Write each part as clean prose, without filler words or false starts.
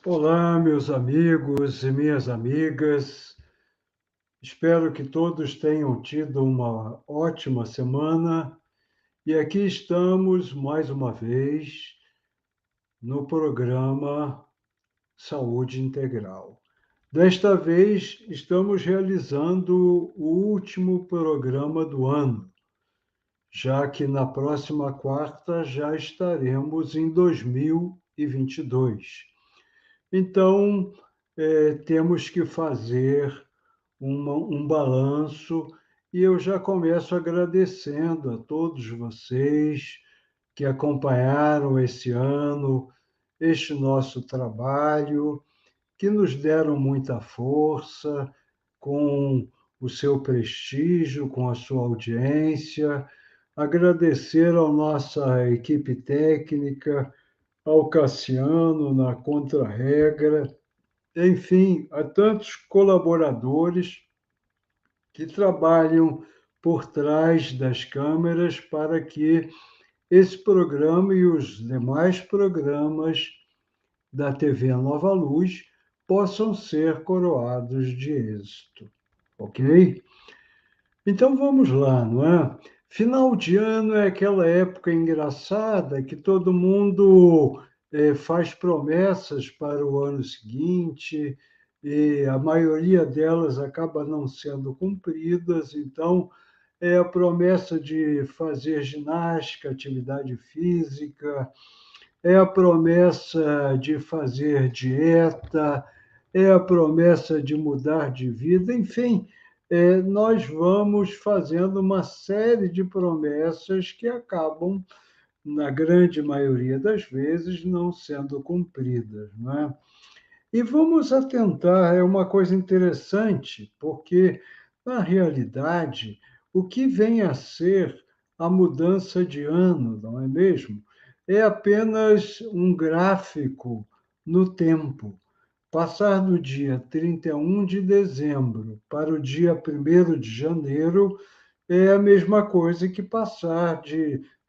Olá, meus amigos e minhas amigas. Espero que todos tenham tido uma ótima semana. E aqui estamos mais uma vez no programa Saúde Integral. Desta vez, estamos realizando o último programa do ano, já que na próxima quarta já estaremos em 2022. Então, temos que fazer um balanço e eu já começo agradecendo a todos vocês que acompanharam esse ano, este nosso trabalho, que nos deram muita força com o seu prestígio, com a sua audiência. Agradecer à nossa equipe técnica, ao Cassiano na Contra-Regra, enfim, a tantos colaboradores que trabalham por trás das câmeras para que esse programa e os demais programas da TV Nova Luz possam ser coroados de êxito, ok? Então vamos lá, não é? Final de ano é aquela época engraçada que todo mundo faz promessas para o ano seguinte e a maioria delas acaba não sendo cumpridas. Então, é a promessa de fazer ginástica, atividade física, é a promessa de fazer dieta, é a promessa de mudar de vida, enfim, nós vamos fazendo uma série de promessas que acabam, na grande maioria das vezes, não sendo cumpridas, não é? E vamos atentar, é uma coisa interessante, porque, na realidade, o que vem a ser a mudança de ano, não é mesmo? É apenas um gráfico no tempo. Passar do dia 31 de dezembro para o dia 1º de janeiro é a mesma coisa que passar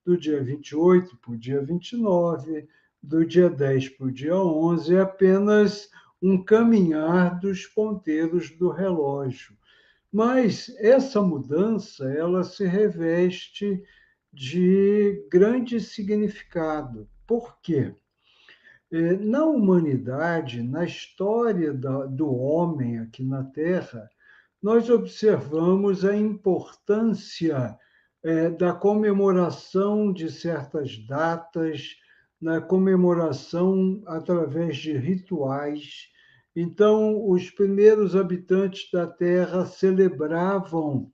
do dia 28 para o dia 29, do dia 10 para o dia 11, é apenas um caminhar dos ponteiros do relógio. Mas essa mudança, ela se reveste de grande significado. Por quê? Na humanidade, na história do homem aqui na Terra, nós observamos a importância da comemoração de certas datas, na comemoração através de rituais. Então, os primeiros habitantes da Terra celebravam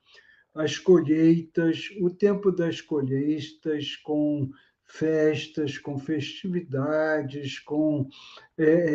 as colheitas, o tempo das colheitas, com festas, com festividades, com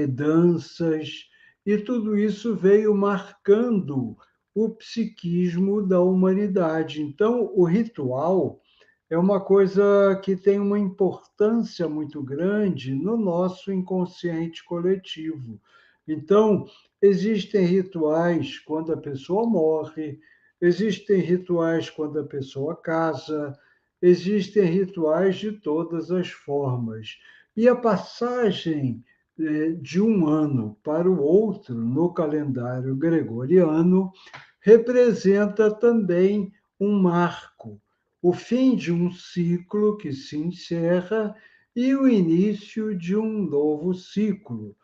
danças, e tudo isso veio marcando o psiquismo da humanidade. Então, o ritual é uma coisa que tem uma importância muito grande no nosso inconsciente coletivo. Então, existem rituais quando a pessoa morre, existem rituais quando a pessoa casa, existem rituais de todas as formas. E a passagem de um ano para o outro no calendário gregoriano representa também um marco, o fim de um ciclo que se encerra e o início de um novo ciclo,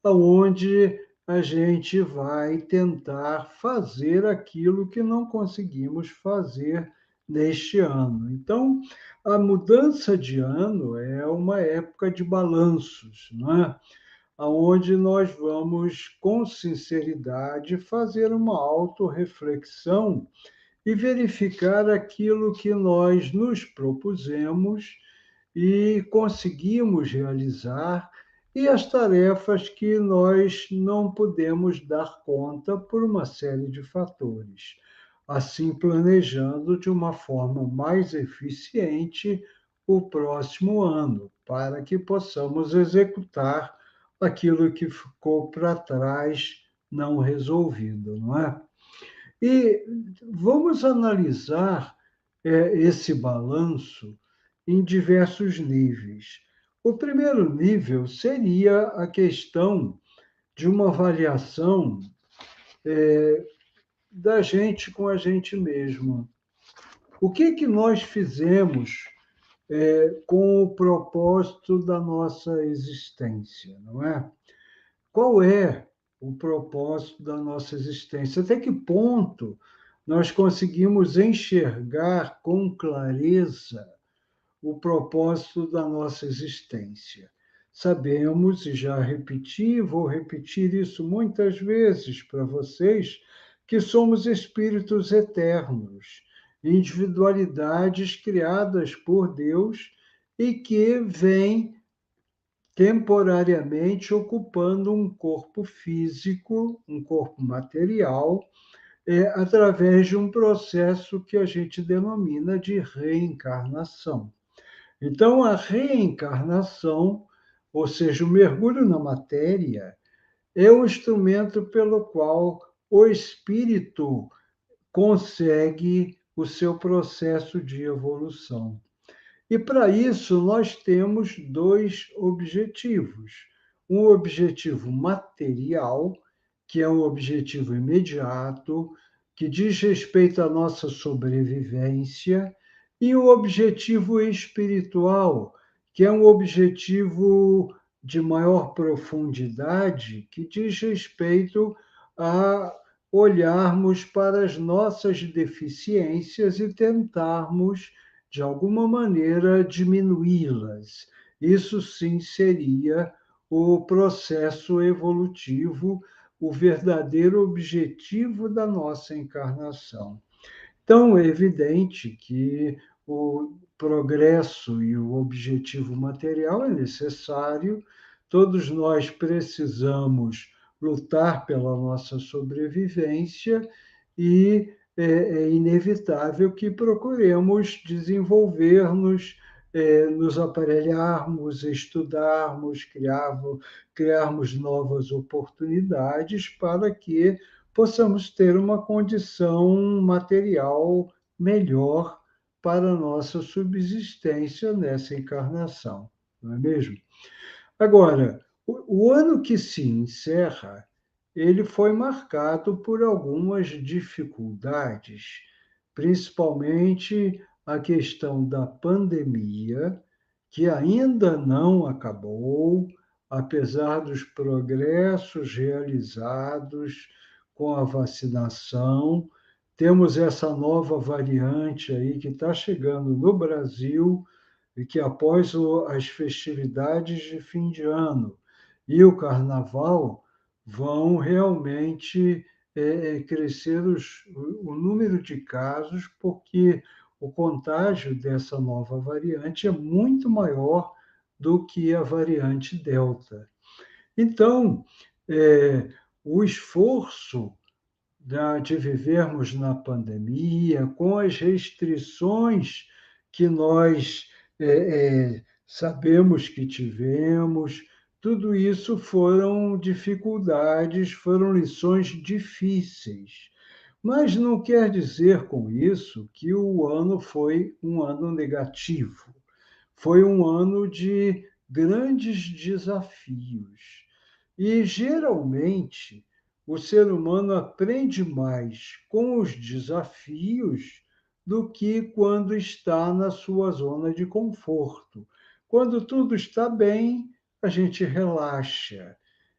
onde a gente vai tentar fazer aquilo que não conseguimos fazer neste ano. Então, a mudança de ano é uma época de balanços, não é? Onde nós vamos, com sinceridade, fazer uma autorreflexão e verificar aquilo que nós nos propusemos e conseguimos realizar, e as tarefas que nós não podemos dar conta por uma série de fatores. Assim, planejando de uma forma mais eficiente o próximo ano, para que possamos executar aquilo que ficou para trás não resolvido, não é? E vamos analisar esse balanço em diversos níveis. O primeiro nível seria a questão de uma avaliação da gente com a gente mesmo. O que que nós fizemos com o propósito da nossa existência, não é? Qual é o propósito da nossa existência? Até que ponto nós conseguimos enxergar com clareza o propósito da nossa existência? Sabemos, e já repeti, vou repetir isso muitas vezes para vocês, que somos espíritos eternos, individualidades criadas por Deus e que vêm temporariamente ocupando um corpo físico, um corpo material, através de um processo que a gente denomina de reencarnação. Então, a reencarnação, ou seja, o mergulho na matéria, é o instrumento pelo qual o espírito consegue o seu processo de evolução. E para isso, nós temos dois objetivos. Um objetivo material, que é um objetivo imediato, que diz respeito à nossa sobrevivência, e o objetivo espiritual, que é um objetivo de maior profundidade, que diz respeito a olharmos para as nossas deficiências e tentarmos de alguma maneira, diminuí-las. Isso sim seria o processo evolutivo, o verdadeiro objetivo da nossa encarnação. Então, é evidente que o progresso e o objetivo material é necessário, todos nós precisamos lutar pela nossa sobrevivência e é inevitável que procuremos desenvolver-nos, nos aparelharmos, estudarmos, criarmos novas oportunidades para que possamos ter uma condição material melhor para a nossa subsistência nessa encarnação, não é mesmo? Agora, o ano que se encerra, ele foi marcado por algumas dificuldades, principalmente a questão da pandemia, que ainda não acabou, apesar dos progressos realizados com a vacinação. Temos essa nova variante aí que está chegando no Brasil e que após as festividades de fim de ano e o carnaval vão realmente crescer o número de casos, porque o contágio dessa nova variante é muito maior do que a variante Delta. Então, o esforço de vivermos na pandemia, com as restrições que nós sabemos que tivemos, tudo isso foram dificuldades, foram lições difíceis. Mas não quer dizer com isso que o ano foi um ano negativo. Foi um ano de grandes desafios. E, geralmente, o ser humano aprende mais com os desafios do que quando está na sua zona de conforto. Quando tudo está bem, a gente relaxa.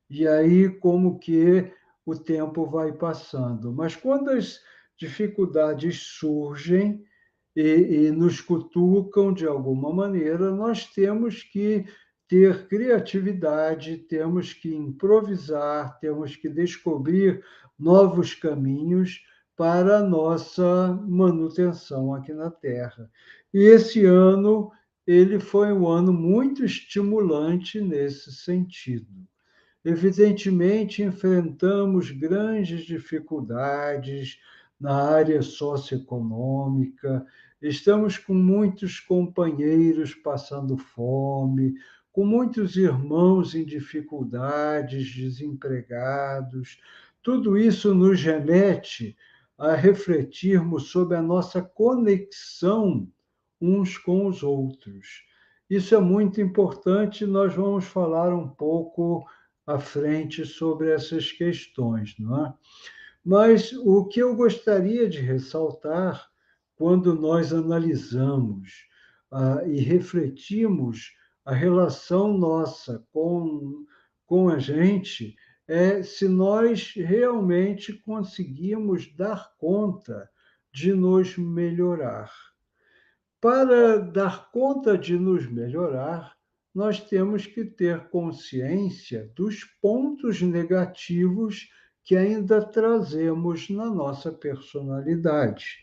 e aí como que o tempo vai passando. Mas quando as dificuldades surgem e nos cutucam de alguma maneira, nós temos que ter criatividade, temos que improvisar, temos que descobrir novos caminhos para a nossa manutenção aqui na Terra. E esse ano, ele foi um ano muito estimulante nesse sentido. Evidentemente, enfrentamos grandes dificuldades na área socioeconômica, estamos com muitos companheiros passando fome, com muitos irmãos em dificuldades, desempregados. Tudo isso nos remete a refletirmos sobre a nossa conexão uns com os outros. Isso é muito importante, nós vamos falar um pouco à frente sobre essas questões, não é? Mas o que eu gostaria de ressaltar, quando nós analisamos e refletimos a relação nossa com a gente, é se nós realmente conseguimos dar conta de nos melhorar. Para dar conta de nos melhorar, nós temos que ter consciência dos pontos negativos que ainda trazemos na nossa personalidade.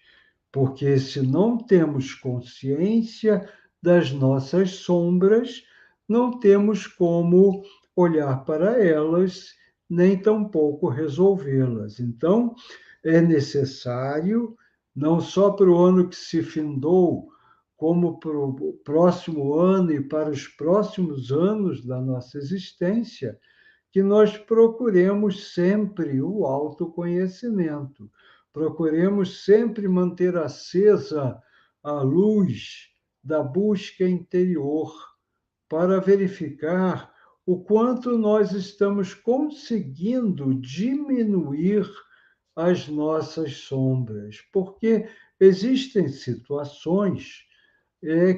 Porque se não temos consciência das nossas sombras, não temos como olhar para elas, nem tampouco resolvê-las. Então, é necessário, não só para o ano que se findou, como para o próximo ano e para os próximos anos da nossa existência, que nós procuremos sempre o autoconhecimento, procuremos sempre manter acesa a luz da busca interior para verificar o quanto nós estamos conseguindo diminuir as nossas sombras, porque existem situações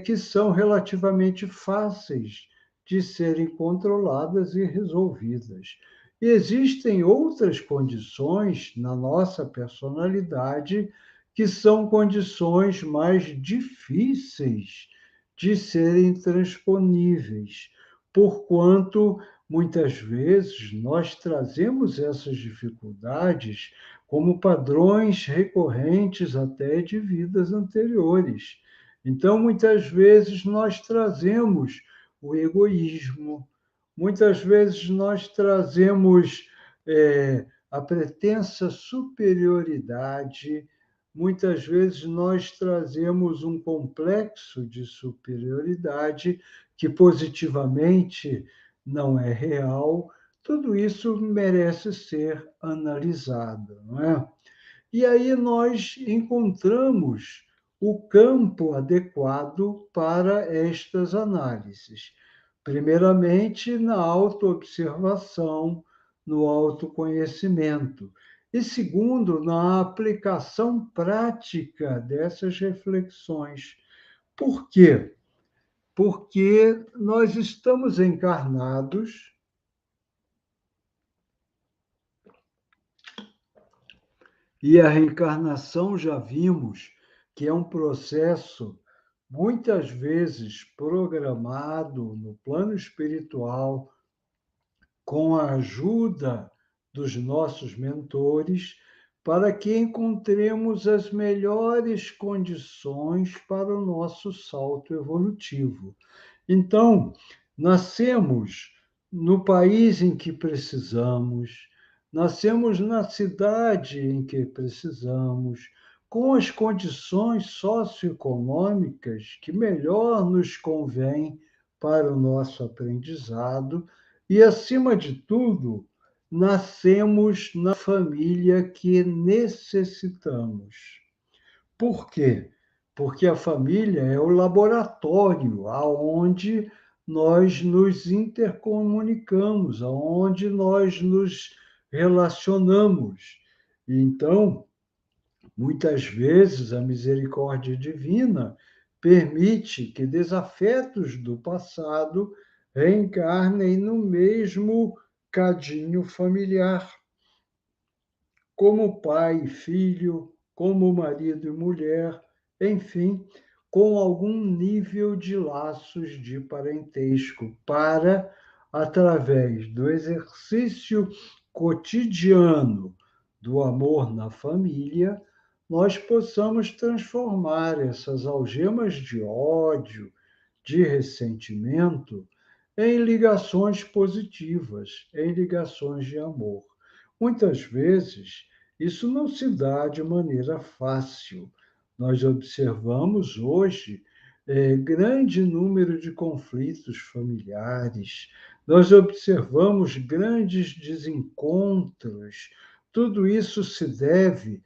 que são relativamente fáceis de serem controladas e resolvidas. E existem outras condições na nossa personalidade que são condições mais difíceis de serem transponíveis, porquanto muitas vezes nós trazemos essas dificuldades como padrões recorrentes até de vidas anteriores. Então, muitas vezes, nós trazemos o egoísmo, muitas vezes, nós trazemos a pretensa superioridade, muitas vezes, nós trazemos um complexo de superioridade que positivamente não é real. Tudo isso merece ser analisado, não é? E aí nós encontramos o campo adequado para estas análises. Primeiramente, na autoobservação, no autoconhecimento. E segundo, na aplicação prática dessas reflexões. Por quê? Porque nós estamos encarnados e a reencarnação já vimos que é um processo muitas vezes programado no plano espiritual, com a ajuda dos nossos mentores, para que encontremos as melhores condições para o nosso salto evolutivo. Então, nascemos no país em que precisamos, nascemos na cidade em que precisamos, com as condições socioeconômicas que melhor nos convém para o nosso aprendizado e, acima de tudo, nascemos na família que necessitamos. Por quê? Porque a família é o laboratório aonde nós nos intercomunicamos, aonde nós nos relacionamos. Então, muitas vezes a misericórdia divina permite que desafetos do passado reencarnem no mesmo cadinho familiar, como pai e filho, como marido e mulher, enfim, com algum nível de laços de parentesco, para, através do exercício cotidiano do amor na família, nós possamos transformar essas algemas de ódio, de ressentimento, em ligações positivas, em ligações de amor. Muitas vezes, isso não se dá de maneira fácil. Nós observamos hoje grande número de conflitos familiares, nós observamos grandes desencontros. Tudo isso se deve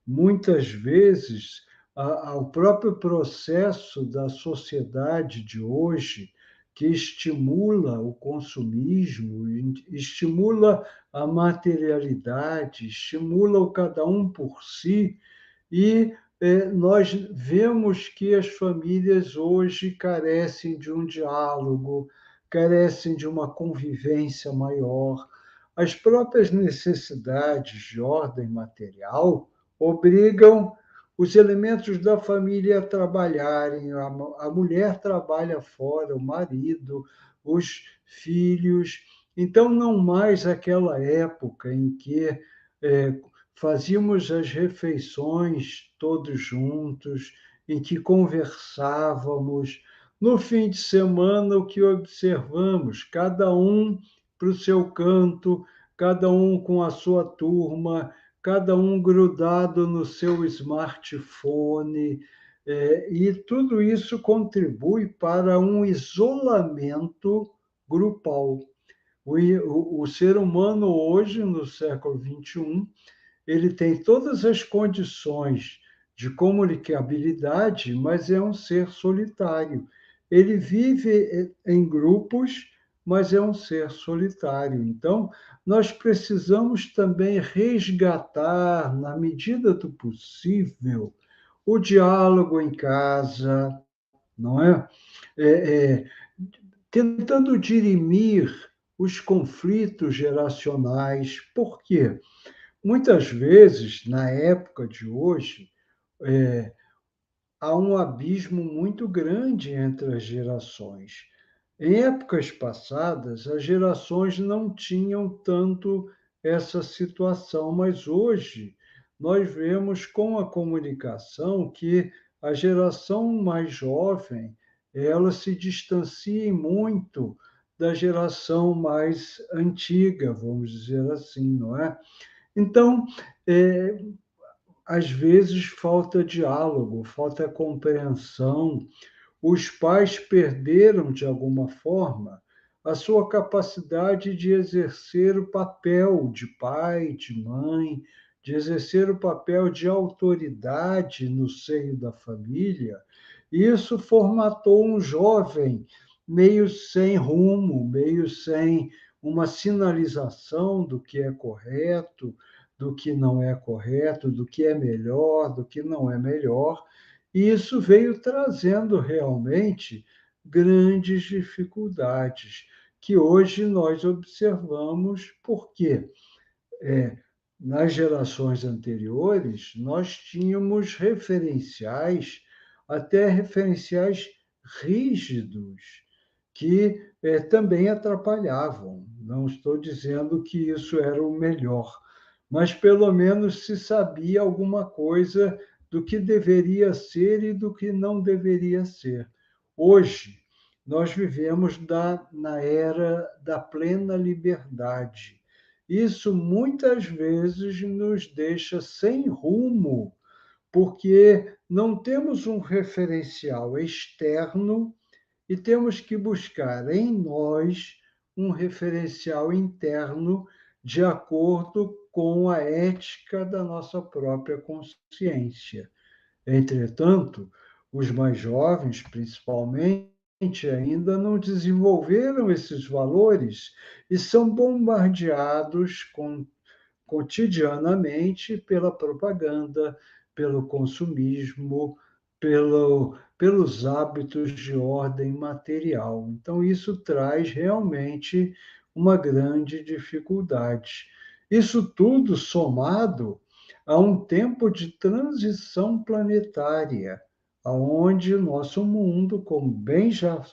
muitas vezes ao próprio processo da sociedade de hoje, que estimula o consumismo, estimula a materialidade, estimula o cada um por si, e nós vemos que as famílias hoje carecem de um diálogo, carecem de uma convivência maior. As próprias necessidades de ordem material obrigam os elementos da família a trabalharem. A mulher trabalha fora, o marido, os filhos. Então, não mais aquela época em que fazíamos as refeições todos juntos, em que conversávamos. No fim de semana, o que observamos? Cada um para o seu canto, cada um com a sua turma, cada um grudado no seu smartphone, e tudo isso contribui para um isolamento grupal. O ser humano hoje, no século XXI, ele tem todas as condições de comunicabilidade, mas é um ser solitário. Ele vive em grupos, mas é um ser solitário. Então, nós precisamos também resgatar, na medida do possível, o diálogo em casa, não é? é, é tentando dirimir os conflitos geracionais. Por quê? Muitas vezes, na época de hoje, há um abismo muito grande entre as gerações. Em épocas passadas, as gerações não tinham tanto essa situação, mas hoje nós vemos com a comunicação que a geração mais jovem, ela se distancia muito da geração mais antiga, vamos dizer assim, não é? Então, é, às vezes falta diálogo, falta compreensão. Os pais perderam, de alguma forma, a sua capacidade de exercer o papel de pai, de mãe, de exercer o papel de autoridade no seio da família. E isso formatou um jovem meio sem rumo, meio sem uma sinalização do que é correto, do que não é correto, do que é melhor, do que não é melhor. E isso veio trazendo realmente grandes dificuldades, que hoje nós observamos, porque nas gerações anteriores nós tínhamos referenciais, até referenciais rígidos, que também atrapalhavam. Não estou dizendo que isso era o melhor, mas pelo menos se sabia alguma coisa do que deveria ser e do que não deveria ser. Hoje, nós vivemos na era da plena liberdade. Isso muitas vezes nos deixa sem rumo, porque não temos um referencial externo e temos que buscar em nós um referencial interno de acordo com a ética da nossa própria consciência. Entretanto, os mais jovens, principalmente, ainda não desenvolveram esses valores e são bombardeados cotidianamente pela propaganda, pelo consumismo, pelos hábitos de ordem material. Então, isso traz realmente uma grande dificuldade. Isso tudo somado a um tempo de transição planetária, aonde nosso mundo, como bem já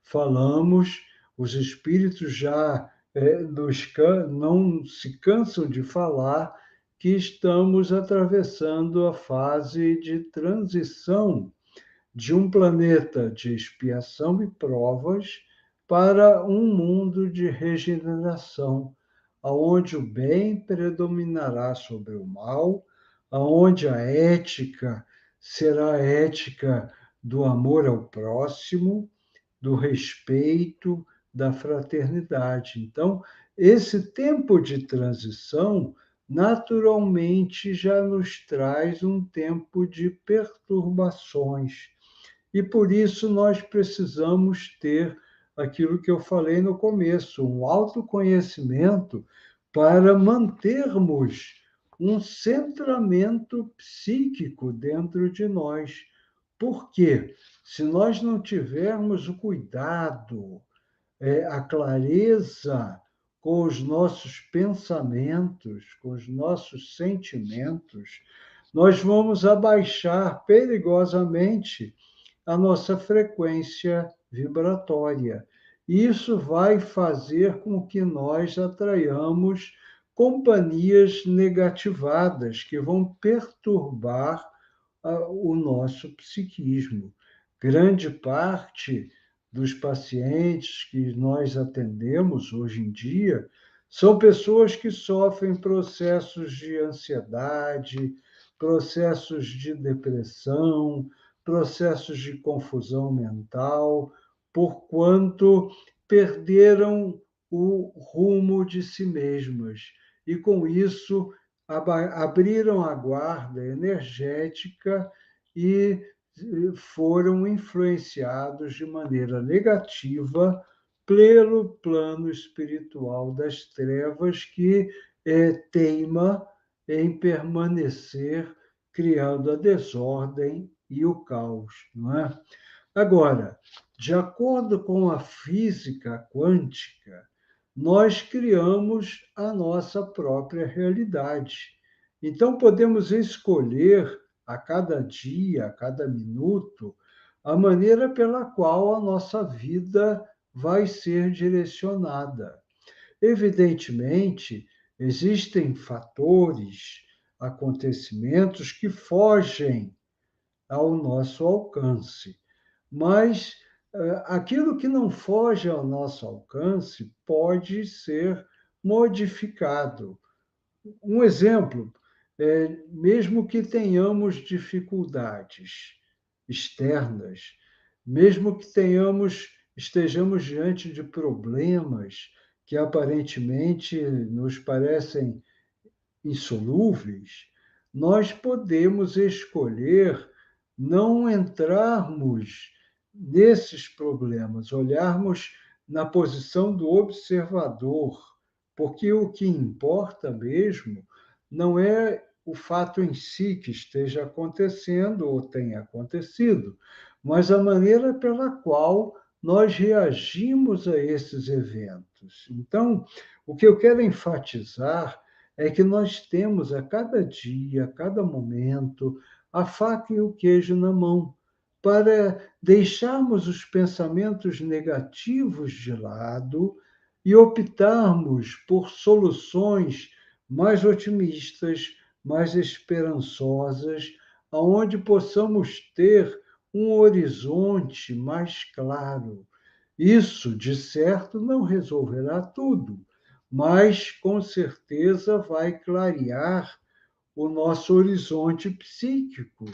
falamos, os espíritos já não se cansam de falar que estamos atravessando a fase de transição de um planeta de expiação e provas para um mundo de regeneração, aonde o bem predominará sobre o mal, aonde a ética será a ética do amor ao próximo, do respeito, da fraternidade. Então, esse tempo de transição naturalmente já nos traz um tempo de perturbações. E por isso nós precisamos ter aquilo que eu falei no começo, um autoconhecimento para mantermos um centramento psíquico dentro de nós. Por quê? Se nós não tivermos o cuidado, a clareza com os nossos pensamentos, com os nossos sentimentos, nós vamos abaixar perigosamente a nossa frequência vibratória. Isso vai fazer com que nós atraiamos companhias negativadas que vão perturbar o nosso psiquismo. Grande parte dos pacientes que nós atendemos hoje em dia são pessoas que sofrem processos de ansiedade, processos de depressão, processos de confusão mental, porquanto perderam o rumo de si mesmas. E com isso abriram a guarda energética e foram influenciados de maneira negativa pelo plano espiritual das trevas que teima em permanecer criando a desordem e o caos, não é? Agora, de acordo com a física quântica, nós criamos a nossa própria realidade. Então, podemos escolher a cada dia, a cada minuto, a maneira pela qual a nossa vida vai ser direcionada. Evidentemente, existem fatores, acontecimentos que fogem ao nosso alcance. Mas aquilo que não foge ao nosso alcance pode ser modificado. Um exemplo, mesmo que tenhamos dificuldades externas, mesmo que estejamos diante de problemas que aparentemente nos parecem insolúveis, nós podemos escolher não entrarmos nesses problemas, olharmos na posição do observador, porque o que importa mesmo não é o fato em si que esteja acontecendo ou tenha acontecido, mas a maneira pela qual nós reagimos a esses eventos. Então, o que eu quero enfatizar é que nós temos a cada dia, a cada momento, a faca e o queijo na mão, para deixarmos os pensamentos negativos de lado e optarmos por soluções mais otimistas, mais esperançosas, aonde possamos ter um horizonte mais claro. Isso, de certo, não resolverá tudo, mas com certeza vai clarear o nosso horizonte psíquico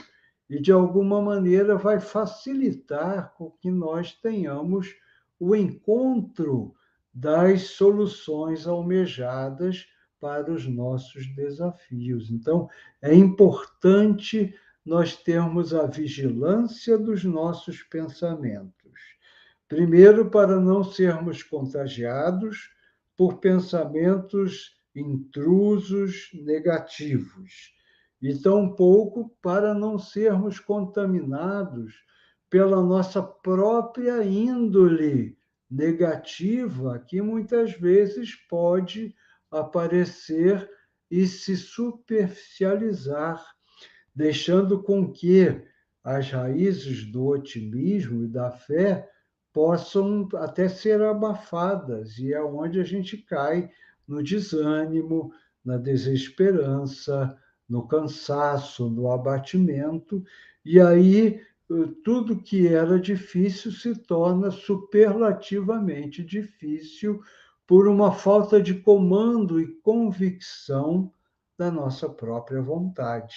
e, de alguma maneira, vai facilitar com que nós tenhamos o encontro das soluções almejadas para os nossos desafios. Então, é importante nós termos a vigilância dos nossos pensamentos. Primeiro, para não sermos contagiados por pensamentos intrusos, negativos, e tampouco para não sermos contaminados pela nossa própria índole negativa que muitas vezes pode aparecer e se superficializar, deixando com que as raízes do otimismo e da fé possam até ser abafadas, e é onde a gente cai no desânimo, na desesperança, no cansaço, no abatimento, e aí tudo que era difícil se torna superlativamente difícil por uma falta de comando e convicção da nossa própria vontade,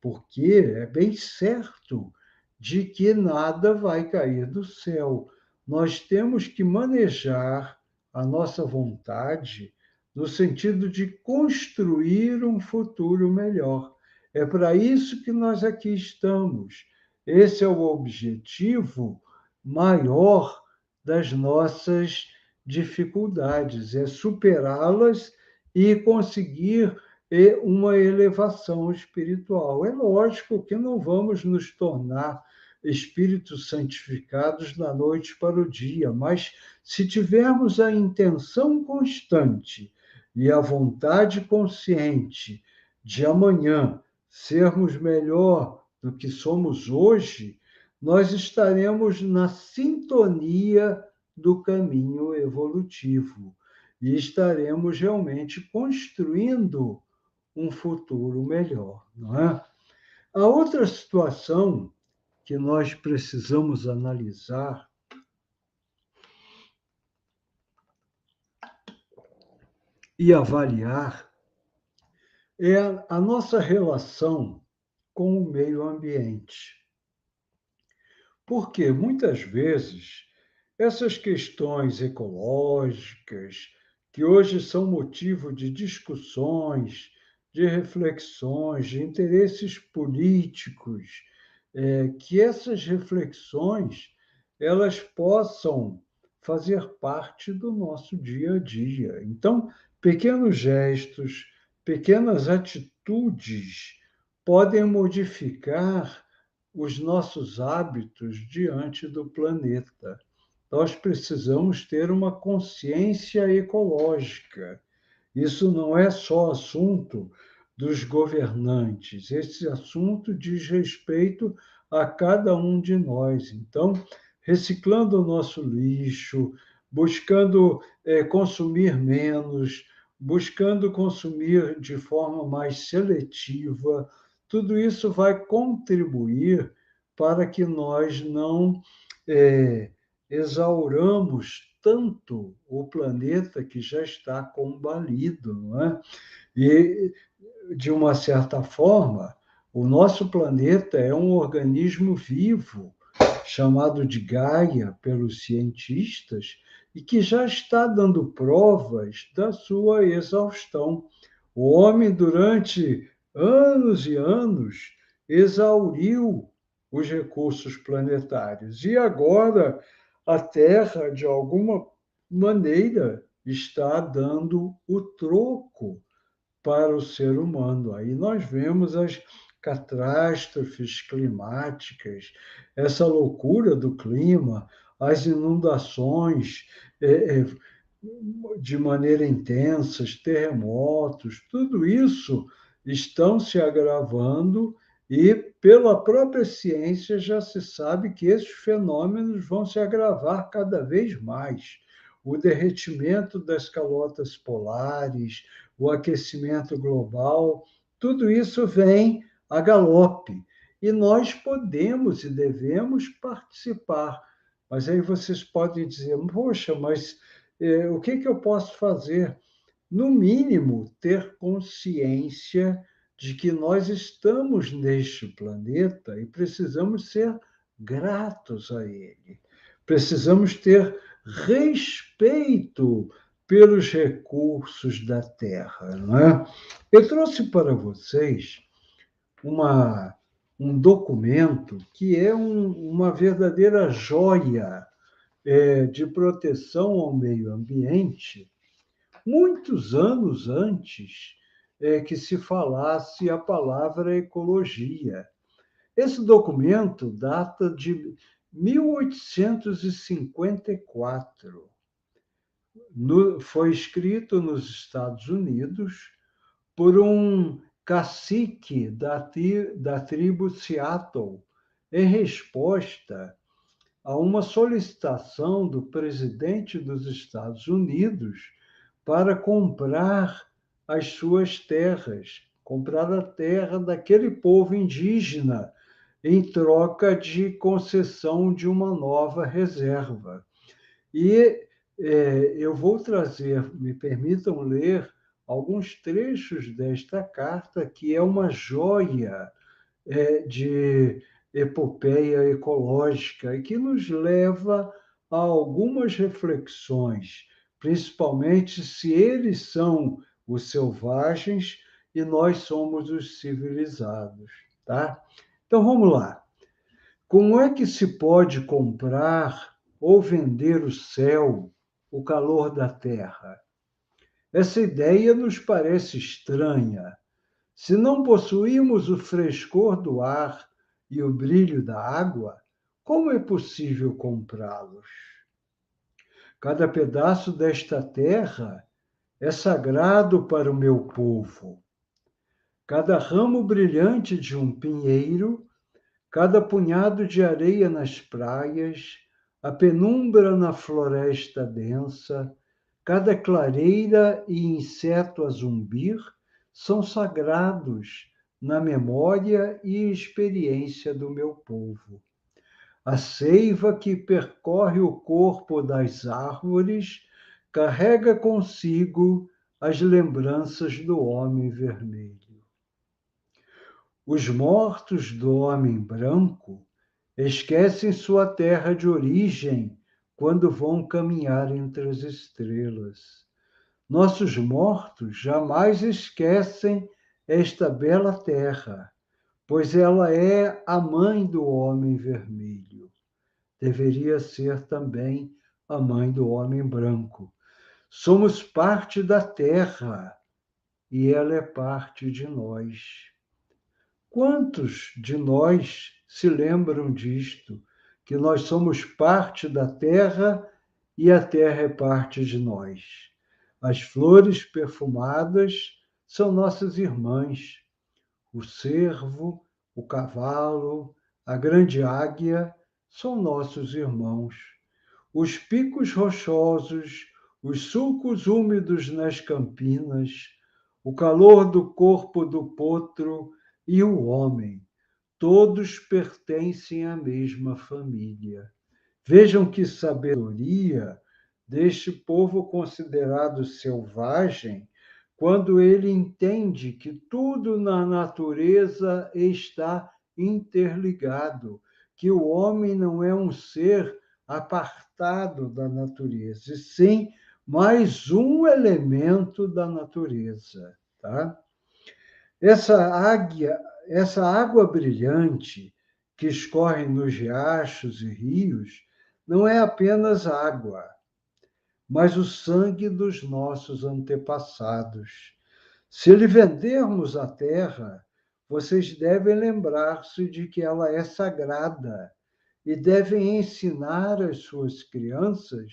porque é bem certo de que nada vai cair do céu. Nós temos que manejar a nossa vontade no sentido de construir um futuro melhor. É para isso que nós aqui estamos. Esse é o objetivo maior das nossas dificuldades, é superá-las e conseguir uma elevação espiritual. É lógico que não vamos nos tornar espíritos santificados da noite para o dia, mas se tivermos a intenção constante e a vontade consciente de amanhã sermos melhor do que somos hoje, nós estaremos na sintonia do caminho evolutivo e estaremos realmente construindo um futuro melhor, não é? A outra situação que nós precisamos analisar e avaliar é a nossa relação com o meio ambiente. Porque muitas vezes essas questões ecológicas, que hoje são motivo de discussões, de reflexões, de interesses políticos, que essas reflexões elas possam fazer parte do nosso dia a dia. Então, pequenos gestos, pequenas atitudes podem modificar os nossos hábitos diante do planeta. Nós precisamos ter uma consciência ecológica. Isso não é só assunto dos governantes, esse assunto diz respeito a cada um de nós. Então, reciclando o nosso lixo, buscando consumir menos, buscando consumir de forma mais seletiva, tudo isso vai contribuir para que nós não exauramos tanto o planeta que já está combalido, não é? E, de uma certa forma, o nosso planeta é um organismo vivo, chamado de Gaia pelos cientistas, e que já está dando provas da sua exaustão. O homem, durante anos e anos, exauriu os recursos planetários. E agora a Terra, de alguma maneira, está dando o troco para o ser humano. Aí nós vemos as catástrofes climáticas, essa loucura do clima, as inundações de maneira intensa, terremotos, tudo isso estão se agravando e, pela própria ciência, já se sabe que esses fenômenos vão se agravar cada vez mais. O derretimento das calotas polares, o aquecimento global, tudo isso vem a galope. E nós podemos e devemos participar. Mas aí vocês podem dizer, poxa, mas o que eu posso fazer? No mínimo, ter consciência de que nós estamos neste planeta e precisamos ser gratos a ele. Precisamos ter respeito pelos recursos da Terra, não é? Eu trouxe para vocês uma, um documento que é uma verdadeira joia de proteção ao meio ambiente, muitos anos antes que se falasse a palavra ecologia. Esse documento data de 1854. Foi escrito nos Estados Unidos por um cacique da tribo Seattle, em resposta a uma solicitação do presidente dos Estados Unidos para comprar as suas terras, comprar a terra daquele povo indígena em troca de concessão de uma nova reserva. E eu vou trazer, me permitam ler alguns trechos desta carta, que é uma joia de epopeia ecológica e que nos leva a algumas reflexões, principalmente se eles são os selvagens e nós somos os civilizados, tá? Então vamos lá. Como é que se pode comprar ou vender o céu, o calor da terra? Essa ideia nos parece estranha. Se não possuímos o frescor do ar e o brilho da água, como é possível comprá-los? Cada pedaço desta terra é sagrado para o meu povo. Cada ramo brilhante de um pinheiro, cada punhado de areia nas praias, a penumbra na floresta densa, cada clareira e inseto a zumbir são sagrados na memória e experiência do meu povo. A seiva que percorre o corpo das árvores carrega consigo as lembranças do homem vermelho. Os mortos do homem branco esquecem sua terra de origem quando vão caminhar entre as estrelas. Nossos mortos jamais esquecem esta bela terra, pois ela é a mãe do homem vermelho. Deveria ser também a mãe do homem branco. Somos parte da terra e ela é parte de nós. Quantos de nós se lembram disto, que nós somos parte da terra e a terra é parte de nós? As flores perfumadas são nossas irmãs. O cervo, o cavalo, a grande águia são nossos irmãos. Os picos rochosos, os sulcos úmidos nas campinas, o calor do corpo do potro e o homem, todos pertencem à mesma família. Vejam que sabedoria deste povo considerado selvagem, quando ele entende que tudo na natureza está interligado, que o homem não é um ser apartado da natureza, e sim mais um elemento da natureza, tá? Essa água brilhante que escorre nos riachos e rios não é apenas água, mas o sangue dos nossos antepassados. Se lhe vendermos a terra, vocês devem lembrar-se de que ela é sagrada e devem ensinar às suas crianças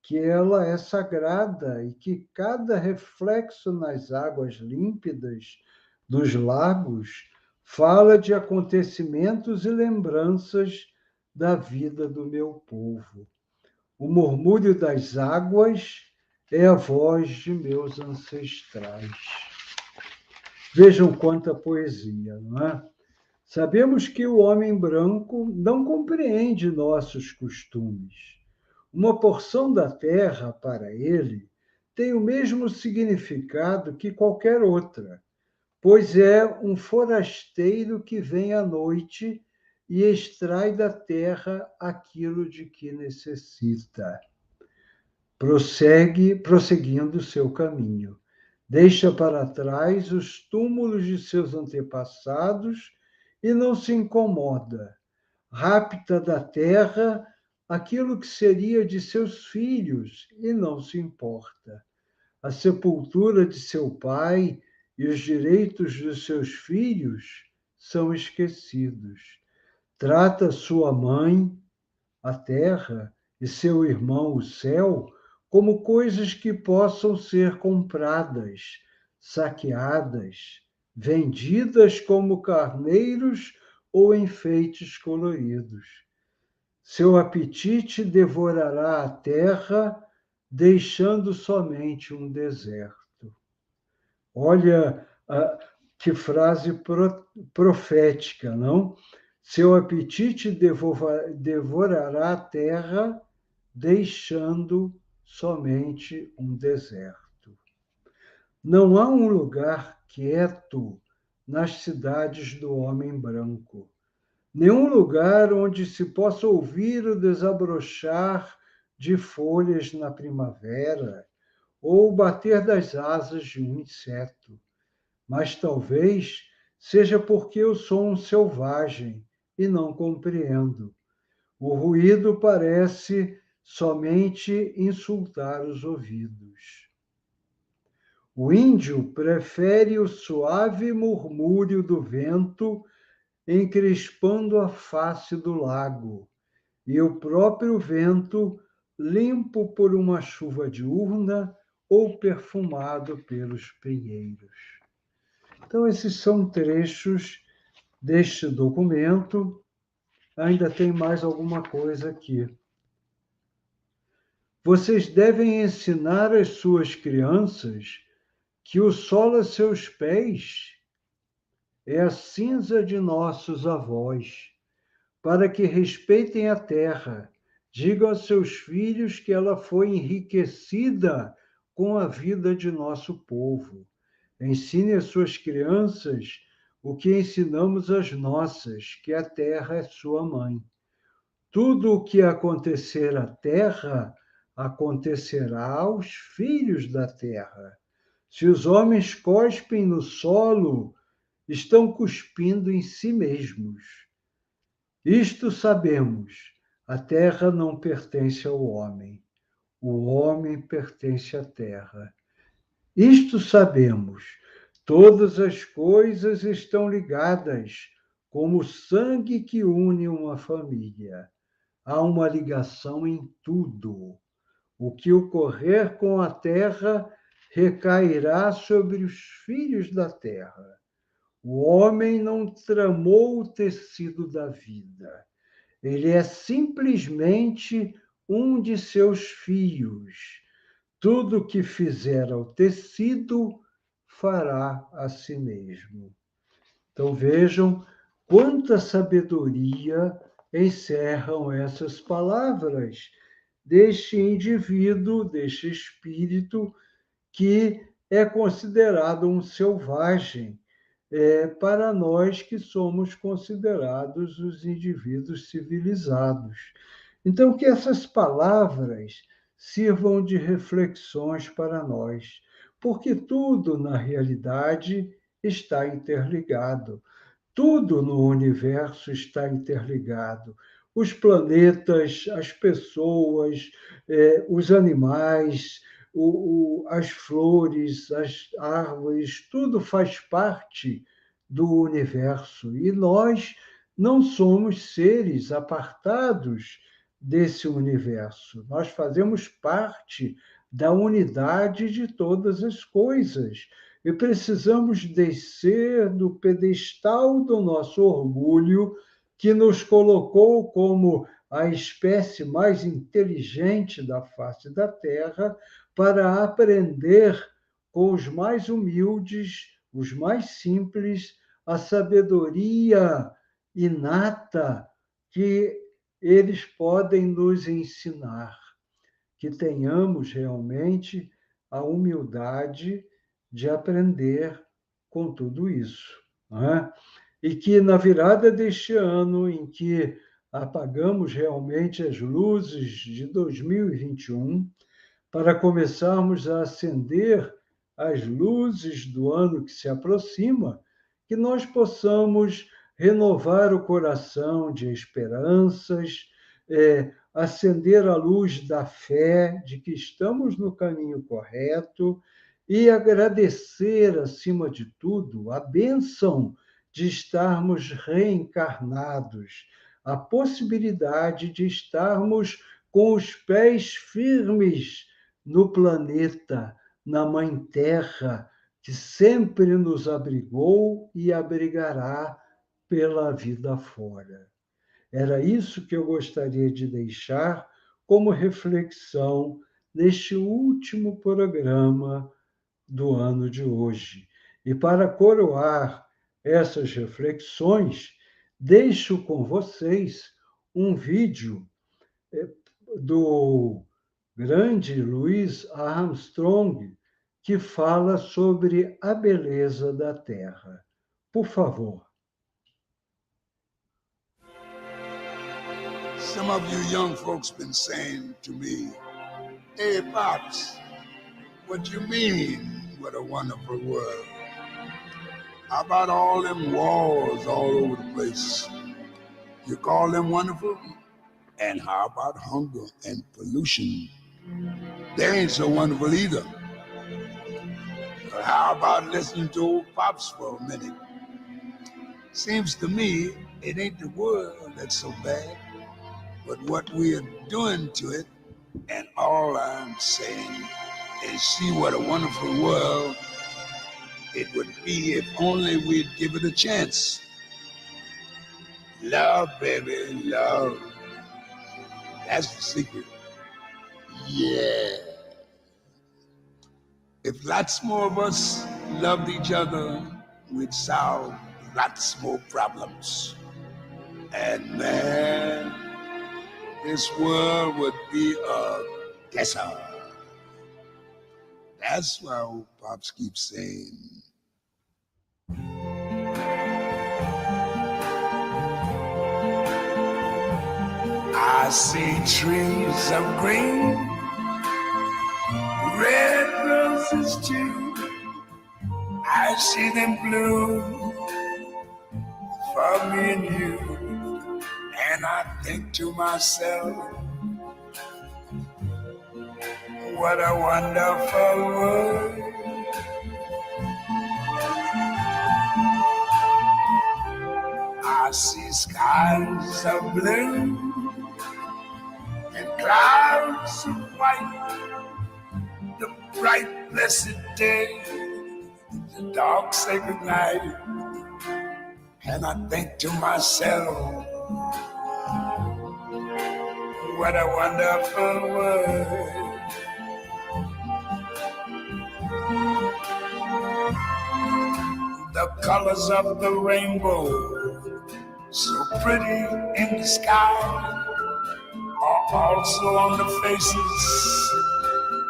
que ela é sagrada e que cada reflexo nas águas límpidas dos lagos fala de acontecimentos e lembranças da vida do meu povo. O murmúrio das águas é a voz de meus ancestrais. Vejam quanta poesia, não é? Sabemos que o homem branco não compreende nossos costumes. Uma porção da terra, para ele, tem o mesmo significado que qualquer outra, pois é um forasteiro que vem à noite e extrai da terra aquilo de que necessita. Prosseguindo seu caminho. Deixa para trás os túmulos de seus antepassados e não se incomoda. Rapta da terra aquilo que seria de seus filhos e não se importa. A sepultura de seu pai e os direitos dos seus filhos são esquecidos. Trata sua mãe a terra, e seu irmão, o céu, como coisas que possam ser compradas, saqueadas, vendidas como carneiros ou enfeites coloridos. Seu apetite devorará a terra, deixando somente um deserto. Olha, que frase profética, não? Seu apetite devorará a terra, deixando somente um deserto. Não há um lugar quieto nas cidades do homem branco, nenhum lugar onde se possa ouvir o desabrochar de folhas na primavera ou o bater das asas de um inseto. Mas talvez seja porque eu sou um selvagem e não compreendo. O ruído parece somente insultar os ouvidos. O índio prefere o suave murmúrio do vento encrespando a face do lago, e o próprio vento, limpo por uma chuva diurna ou perfumado pelos pinheiros. Então, esses são trechos deste documento. Ainda tem mais alguma coisa aqui. Vocês devem ensinar às suas crianças que o solo a seus pés é a cinza de nossos avós, para que respeitem a terra. Digam a seus filhos que ela foi enriquecida com a vida de nosso povo. Ensine às suas crianças o que ensinamos às nossas, que a terra é sua mãe. Tudo o que acontecer à terra, acontecerá aos filhos da terra. Se os homens cospem no solo, estão cuspindo em si mesmos. Isto sabemos: a terra não pertence ao homem, o homem pertence à terra. Isto sabemos: todas as coisas estão ligadas, como o sangue que une uma família. Há uma ligação em tudo. O que ocorrer com a terra recairá sobre os filhos da terra. O homem não tramou o tecido da vida. Ele é simplesmente um de seus fios. Tudo que fizer ao tecido, fará a si mesmo. Então vejam quanta sabedoria encerram essas palavras deste indivíduo, deste espírito que é considerado um selvagem, para nós que somos considerados os indivíduos civilizados. Então, que essas palavras sirvam de reflexões para nós, porque tudo, na realidade, está interligado. Tudo no universo está interligado. Os planetas, as pessoas, os animais, as flores, as árvores, tudo faz parte do universo. E nós não somos seres apartados desse universo. Nós fazemos parte da unidade de todas as coisas. E precisamos descer do pedestal do nosso orgulho, que nos colocou como a espécie mais inteligente da face da Terra, para aprender com os mais humildes, os mais simples, a sabedoria inata que eles podem nos ensinar. Que tenhamos realmente a humildade de aprender com tudo isso. Não é? E que na virada deste ano, em que apagamos realmente as luzes de 2021, para começarmos a acender as luzes do ano que se aproxima, que nós possamos renovar o coração de esperanças, acender a luz da fé de que estamos no caminho correto e agradecer, acima de tudo, a bênção de estarmos reencarnados, a possibilidade de estarmos com os pés firmes no planeta, na Mãe Terra, que sempre nos abrigou e abrigará pela vida fora. Era isso que eu gostaria de deixar como reflexão neste último programa do ano de hoje. E para coroar essas reflexões, deixo com vocês um vídeo do grande Louis Armstrong, que fala sobre a beleza da Terra. Por favor. Some of you young folks been saying to me, "Hey, Pops, what you mean, what a wonderful world? How about all them wars all over the place? You call them wonderful? And how about hunger and pollution? They ain't so wonderful either. But how about listening to old Pops for a minute? Seems to me it ain't the world that's so bad, but what we're doing to it. And all I'm saying is see what a wonderful world it would be if only we'd give it a chance. Love, baby, love. That's the secret. Yeah. If lots more of us loved each other, we'd solve lots more problems. And man, this world would be a desert. That's why old Pops keeps saying, I see trees of green, red roses too. I see them bloom for me and you. And I think to myself, what a wonderful world. I see skies of blue and clouds of white, the bright blessed day, the dark sacred night. And I think to myself, what a wonderful world. The colors of the rainbow, so pretty in the sky, are also on the faces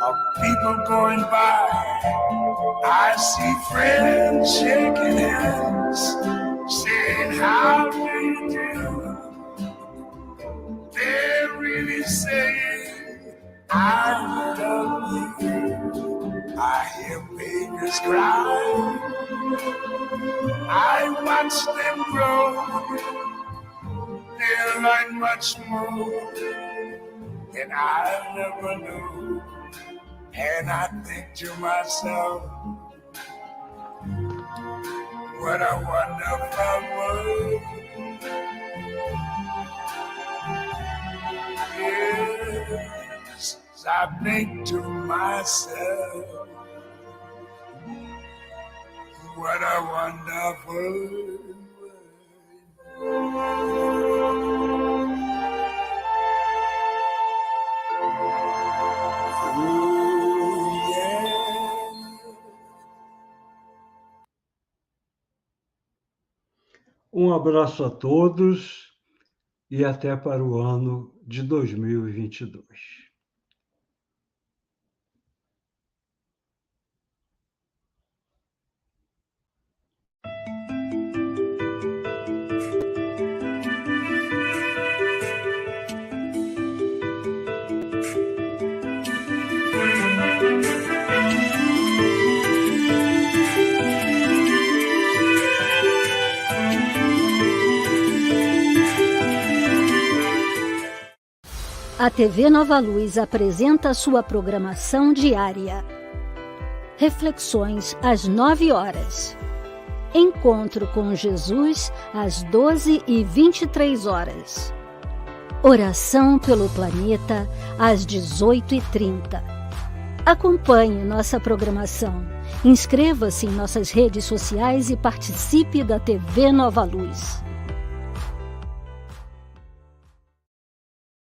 of people going by. I see friends shaking hands, saying, how do you do? They're really saying, I love you. I hear babies cry, I watch them grow. They're like much more than I never knew. And I think to myself, what a wonderful world. Yes, I think to myself, what a wonderful world. Ooh, yeah. Um abraço a todos e até para o ano de 2022. A TV Nova Luz apresenta sua programação diária. Reflexões às 9 horas. Encontro com Jesus às 12h23. Oração pelo planeta às 18h30. Acompanhe nossa programação. Inscreva-se em nossas redes sociais e participe da TV Nova Luz.